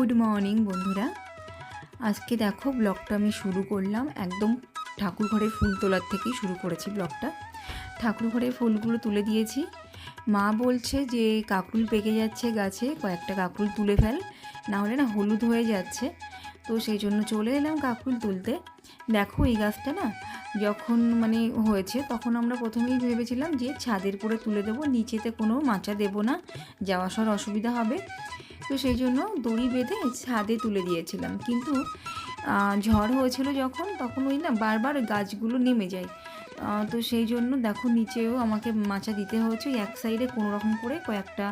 Good morning বন্ধুরা। আজকে দেখো ব্লগটা আমি শুরু করলাম একদম ঠাকুর ঘরের ফুল তোলার থেকেই শুরু করেছি ব্লগটা। ঠাকুর ঘরের ফুলগুলো তুলে দিয়েছি। মা বলছে যে কাকরুল পেকে যাচ্ছে গাছে, কয়েকটা কাকরুল তুলে ফেল, না হলে না হলুদ হয়ে যাচ্ছে। তো সেই জন্য চলে এলাম কাকরুল তুলতে। দেখো এই গাছটা না যখন হয়েছে তখন আমরা প্রথমেই ভেবেছিলাম যে ছাদের করে তুলে দেবো, নিচেতে কোনো মাচা দেবো না, যাওয়া আসার অসুবিধা হবে। তো সেই জন্য দড়ি বেঁধে ছাদে তুলে দিয়েছিলাম, কিন্তু ঝড় হয়েছিল যখন, তখন ওই না বারবার গাছগুলো নেমে যায়। তো সেই জন্য দেখো নিচেও আমাকে মাচা দিতে হয়েছে। এক সাইডে কোনো রকম করে কয়েকটা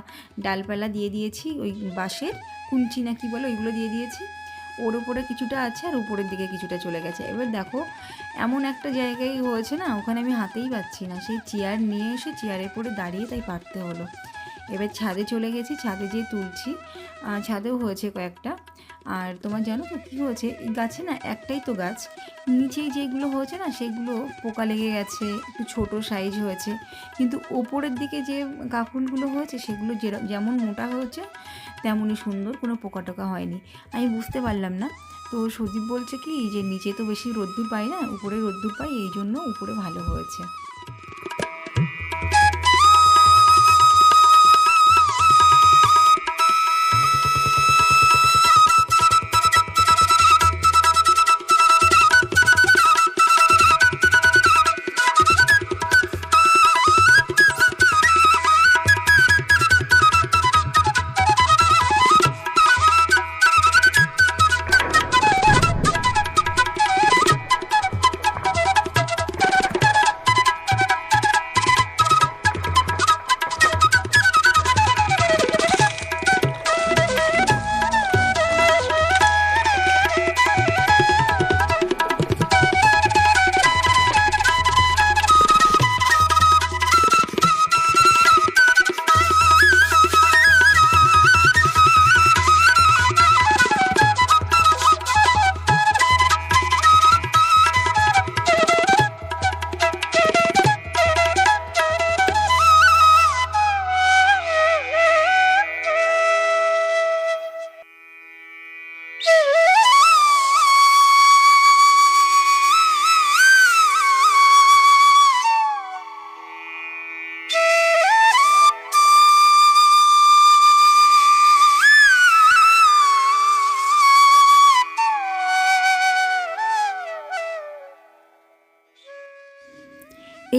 ডালপালা দিয়ে দিয়েছি, ওই বাঁশের কুঞ্চি না কি বলে ওইগুলো দিয়ে দিয়েছি। ওর উপরে কিছুটা আছে আর উপরের দিকে কিছুটা চলে গেছে। এবার দেখো এমন একটা জায়গায় হয়েছে না, ওখানে আমি হাতেই পাচ্ছি না, সেই চেয়ার নিয়ে এসে চেয়ারের পরে দাঁড়িয়ে তাই পারতে হলো। এবার ছাদে চলে গেছি, ছাদে যেয়ে তুলছি। ছাদেও হয়েছে কয়েকটা। আর তোমার জানো তো কী হয়েছে, এই গাছে না একটাই তো গাছ, নিচেই যেগুলো হয়েছে না সেগুলো পোকা লেগে গেছে, একটু ছোটো সাইজ হয়েছে। কিন্তু ওপরের দিকে যে কাকুলগুলো হয়েছে সেগুলো যেমন মোটা হয়েছে তেমনই সুন্দর, কোনো পোকা টোকা হয়নি। আমি বুঝতে পারলাম না। তো সুদীপ বলছে কি যে নিচে তো বেশি রোদ্দুর পাই না, উপরে রোদ্দুর পাই, এই জন্য উপরে ভালো হয়েছে।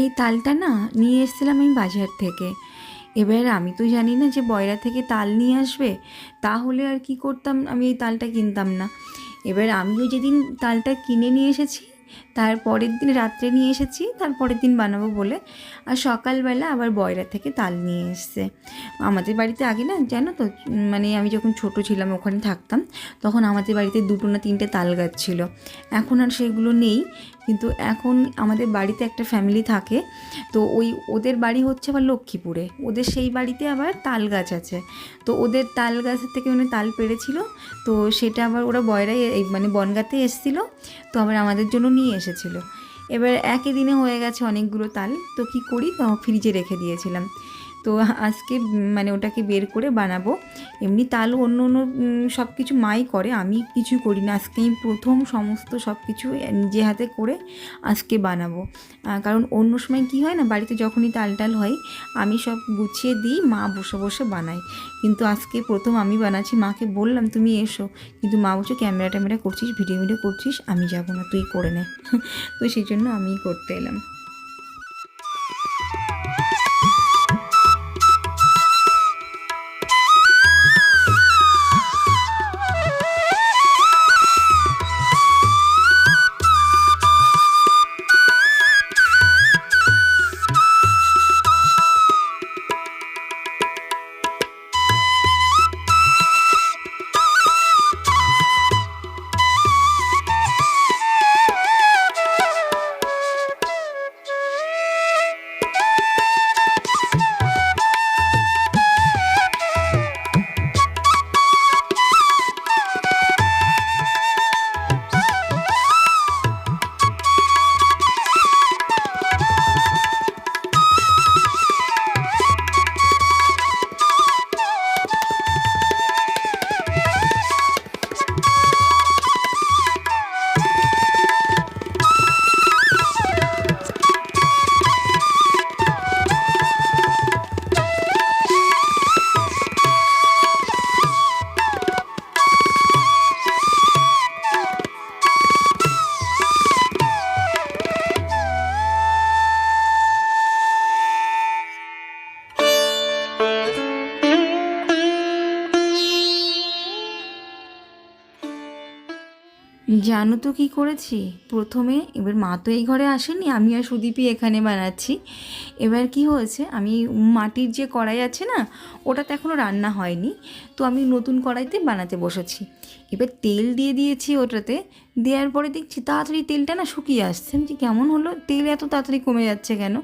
এই তালটা না নিয়ে এসেছিলাম আমি বাজার থেকে। এবার আমি তো জানি না যে বয়রা থেকে তাল নিয়ে আসবে, তাহলে আর কি করতাম, আমি এই তালটা কিনতাম না। এবার আমিও যেদিন তালটা কিনে নিয়ে এসেছি, তার পরের দিন রাত্রে নিয়ে এসেছি, তার পরের দিন বানাবো বলে, আর সকালবেলা আবার বয়রা থেকে তাল নিয়ে এসছে। আমাদের বাড়িতে আগে না জানো তো, আমি যখন ছোট ছিলাম ওখানে থাকতাম, তখন আমাদের বাড়িতে 2টো না 3টে তাল গাছ ছিল। এখন আর সেগুলো নেই, কিন্তু এখন আমাদের বাড়িতে একটা ফ্যামিলি থাকে, তো ওদের বাড়ি হচ্ছে আবার লক্ষ্মীপুরে, ওদের সেই বাড়িতে আবার তাল গাছ আছে। তো ওদের তাল গাছের থেকে তাল পেড়েছিল, তো সেটা আবার ওরা বয়রাই বনগাঁতে এসেছিলো, তো আবার আমাদের জন্য নিয়ে এসেছিলো। এবার একই দিনে হয়ে গেছে অনেকগুলো তাল, তো কি করি, তো ফ্রিজে রেখে দিয়েছিলাম। তো আজকে ওটাকে বের করে বানাবো। এমনি তাল অন্য অন্য সব কিছু মাই করে, আমি কিছু করি না। আজকে আমি প্রথম সমস্ত সব কিছু নিজে হাতে করে আজকে বানাবো। কারণ অন্য সময় কি হয় না, বাড়িতে যখনই তাল হয় আমি সব গুছিয়ে দিই, মা বসে বসে বানাই। কিন্তু আজকে প্রথম আমি বানাচ্ছি। মাকে বললাম তুমি এসো, কিন্তু মা বলছো ক্যামেরা করছিস, ভিডিও করছিস, আমি যাবো না, তুই করে নে। তো সেই জন্য আমিই করতে এলাম। জানো তো কী করেছি প্রথমে? এবার মা তো এই ঘরে আসেনি, আমি আর সুদীপই এখানে বানাচ্ছি। এবার কি হয়েছে, আমি মাটির যে কড়াই আছে না, ওটাতে এখনও রান্না হয়নি, তো আমি নতুন কড়াইতে বানাতে বসেছি। এবার তেল দিয়ে দিয়েছি ওটাতে, দেওয়ার পরে দেখছি তাড়াতাড়ি তেলটা না শুকিয়ে আসছে। আমি যে কেমন হলো, তেল এত তাড়াতাড়ি কমে যাচ্ছে কেন?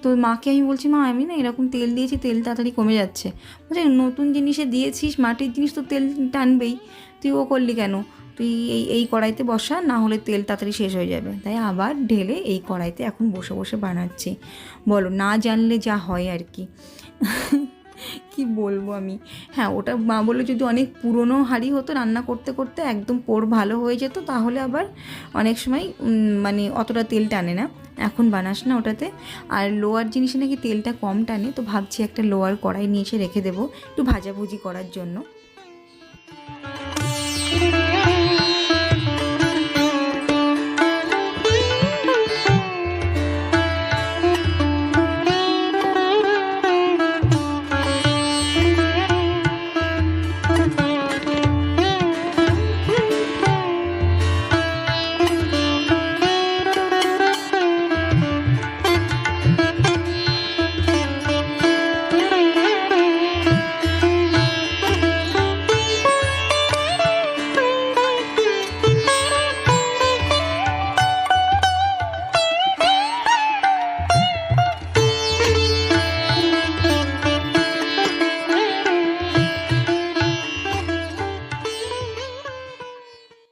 তো মাকে আমি বলছি, মা আমি না এরকম তেল দিয়েছি, তেল তাড়াতাড়ি কমে যাচ্ছে। বলছে নতুন জিনিসে দিয়েছিস, মাটির জিনিস তো তেল টানবেই, তুই ও করলি কেন? তুই এই কড়াইতে বসা, না হলে তেল তাড়াতাড়ি শেষ হয়ে যাবে। তাই আবার ঢেলে এই কড়াইতে এখন বসে বসে বানাচ্ছি। বলো, না জানলে যা হয় আর কি। কি বলবো আমি। হ্যাঁ, ওটা মা বললো যদি অনেক পুরনো হাঁড়ি হতো, রান্না করতে করতে একদম পোড় ভালো হয়ে যেত, তাহলে আবার অনেক সময় মানে অতটা তেল টানে না। এখন বানাস না ওটাতে। আর লোয়ার জিনিসে নাকি তেলটা কম টানে, তো ভাবছি একটা লোয়ার কড়াই নিয়ে এসে রেখে দেবো একটু ভাজাভুজি করার জন্য।